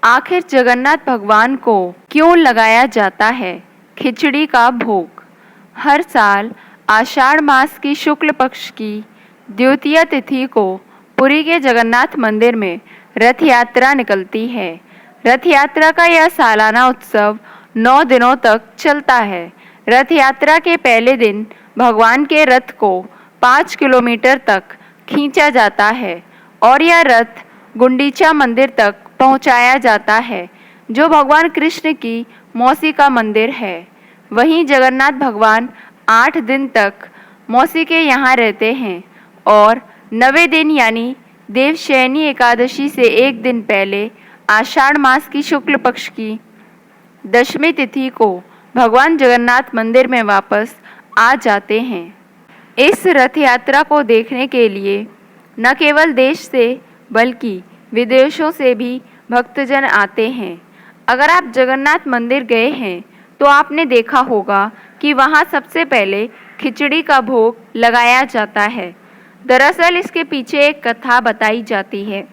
आखिर जगन्नाथ भगवान को क्यों लगाया जाता है खिचड़ी का भोग? हर साल आषाढ़ मास की शुक्ल पक्ष की द्वितीय तिथि को पुरी के जगन्नाथ मंदिर में रथ यात्रा निकलती है। रथ यात्रा का यह सालाना उत्सव 9 दिनों तक चलता है। रथ यात्रा के पहले दिन भगवान के रथ को 5 किलोमीटर तक खींचा जाता है और यह रथ गुंडीचा मंदिर तक पहुंचाया जाता है, जो भगवान कृष्ण की मौसी का मंदिर है। वहीं जगन्नाथ भगवान 8 दिन तक मौसी के यहाँ रहते हैं और 9वें दिन यानी देवशयनी एकादशी से एक दिन पहले आषाढ़ मास की शुक्ल पक्ष की दशमी तिथि को भगवान जगन्नाथ मंदिर में वापस आ जाते हैं। इस रथ यात्रा को देखने के लिए न केवल देश से बल्कि विदेशों से भी भक्तजन आते हैं। अगर आप जगन्नाथ मंदिर गए हैं तो आपने देखा होगा कि वहाँ सबसे पहले खिचड़ी का भोग लगाया जाता है। दरअसल इसके पीछे एक कथा बताई जाती है।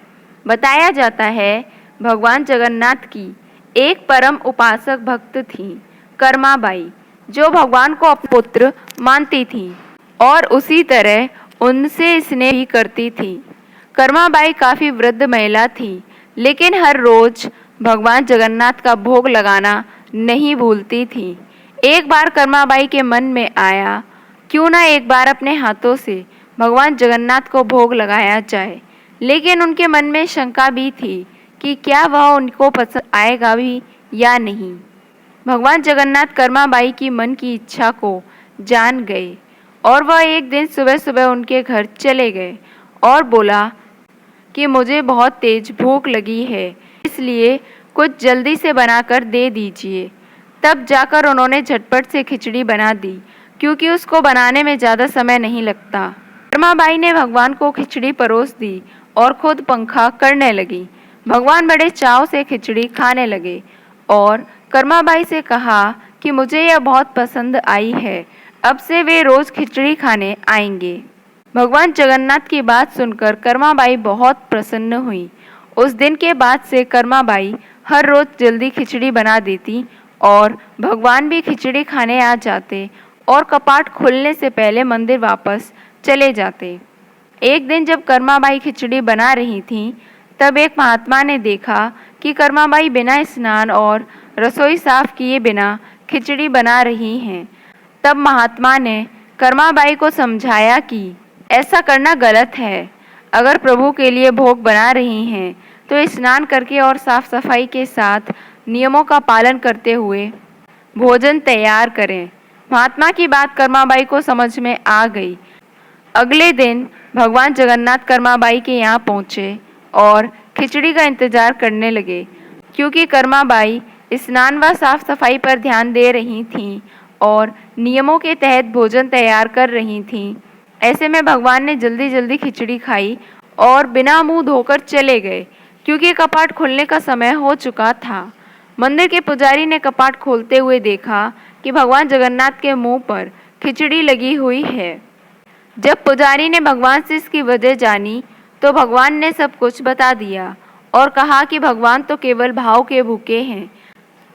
बताया जाता है भगवान जगन्नाथ की एक परम उपासक भक्त थी, कर्माबाई, जो भगवान को अपना पुत्र मानती थी और उसी तरह उनसे स्नेह भी करती थी। कर्माबाई काफ़ी वृद्ध महिला थी, लेकिन हर रोज भगवान जगन्नाथ का भोग लगाना नहीं भूलती थी। एक बार कर्माबाई के मन में आया, क्यों ना एक बार अपने हाथों से भगवान जगन्नाथ को भोग लगाया जाए। लेकिन उनके मन में शंका भी थी कि क्या वह उनको पसंद आएगा भी या नहीं। भगवान जगन्नाथ कर्माबाई की मन की इच्छा को जान गए और वह एक दिन सुबह सुबह उनके घर चले गए और बोला कि मुझे बहुत तेज भूख लगी है, इसलिए कुछ जल्दी से बनाकर दे दीजिए। तब जाकर उन्होंने झटपट से खिचड़ी बना दी, क्योंकि उसको बनाने में ज़्यादा समय नहीं लगता। कर्माबाई ने भगवान को खिचड़ी परोस दी और खुद पंखा करने लगी। भगवान बड़े चाव से खिचड़ी खाने लगे और कर्माबाई से कहा कि मुझे यह बहुत पसंद आई है, अब से वे रोज़ खिचड़ी खाने आएंगे। भगवान जगन्नाथ की बात सुनकर कर्माबाई बहुत प्रसन्न हुई। उस दिन के बाद से कर्माबाई हर रोज़ जल्दी खिचड़ी बना देती और भगवान भी खिचड़ी खाने आ जाते और कपाट खुलने से पहले मंदिर वापस चले जाते। एक दिन जब कर्माबाई खिचड़ी बना रही थीं, तब एक महात्मा ने देखा कि कर्माबाई बिना स्नान और रसोई साफ किए बिना खिचड़ी बना रही हैं। तब महात्मा ने कर्माबाई को समझाया कि ऐसा करना गलत है। अगर प्रभु के लिए भोग बना रही हैं तो स्नान करके और साफ सफाई के साथ नियमों का पालन करते हुए भोजन तैयार करें। महात्मा की बात कर्माबाई को समझ में आ गई। अगले दिन भगवान जगन्नाथ कर्माबाई के यहाँ पहुँचे और खिचड़ी का इंतजार करने लगे। क्योंकि कर्माबाई स्नान व साफ सफाई पर ध्यान दे रही थीं और नियमों के तहत भोजन तैयार कर रही थीं, ऐसे में भगवान ने जल्दी जल्दी खिचड़ी खाई और बिना मुंह धोकर चले गए, क्योंकि कपाट खुलने का समय हो चुका था। मंदिर के पुजारी ने कपाट खोलते हुए देखा कि भगवान जगन्नाथ के मुंह पर खिचड़ी लगी हुई है। जब पुजारी ने भगवान से इसकी वजह जानी तो भगवान ने सब कुछ बता दिया और कहा कि भगवान तो केवल भाव के भूखे हैं।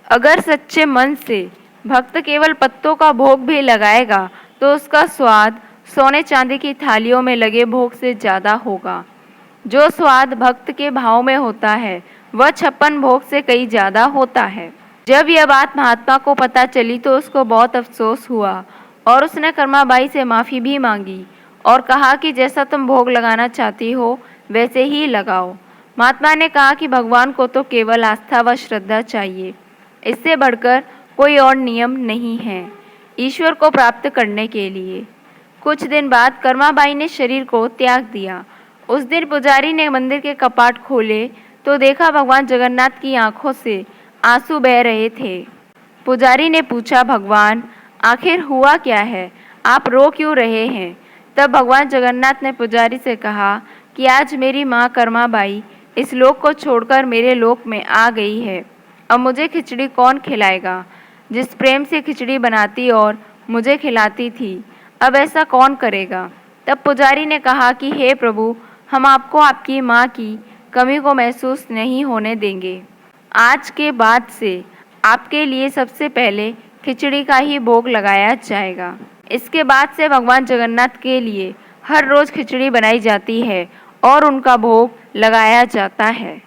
अगर सच्चे मन से भक्त केवल पत्तों का भोग भी लगाएगा तो उसका स्वाद सोने चांदी की थालियों में लगे भोग से ज़्यादा होगा। जो स्वाद भक्त के भाव में होता है वह 56 भोग से कई ज़्यादा होता है। जब यह बात महात्मा को पता चली तो उसको बहुत अफसोस हुआ और उसने कर्माबाई से माफ़ी भी मांगी और कहा कि जैसा तुम भोग लगाना चाहती हो वैसे ही लगाओ। महात्मा ने कहा कि भगवान को तो केवल आस्था व श्रद्धा चाहिए, इससे बढ़कर कोई और नियम नहीं है ईश्वर को प्राप्त करने के लिए। कुछ दिन बाद कर्माबाई ने शरीर को त्याग दिया। उस दिन पुजारी ने मंदिर के कपाट खोले तो देखा भगवान जगन्नाथ की आंखों से आंसू बह रहे थे। पुजारी ने पूछा, भगवान आखिर हुआ क्या है, आप रो क्यों रहे हैं? तब भगवान जगन्नाथ ने पुजारी से कहा कि आज मेरी माँ कर्माबाई इस लोक को छोड़कर मेरे लोक में आ गई है। अब मुझे खिचड़ी कौन खिलाएगा? जिस प्रेम से खिचड़ी बनाती और मुझे खिलाती थी, अब ऐसा कौन करेगा? तब पुजारी ने कहा कि हे प्रभु, हम आपको आपकी माँ की कमी को महसूस नहीं होने देंगे। आज के बाद से आपके लिए सबसे पहले खिचड़ी का ही भोग लगाया जाएगा। इसके बाद से भगवान जगन्नाथ के लिए हर रोज़ खिचड़ी बनाई जाती है और उनका भोग लगाया जाता है।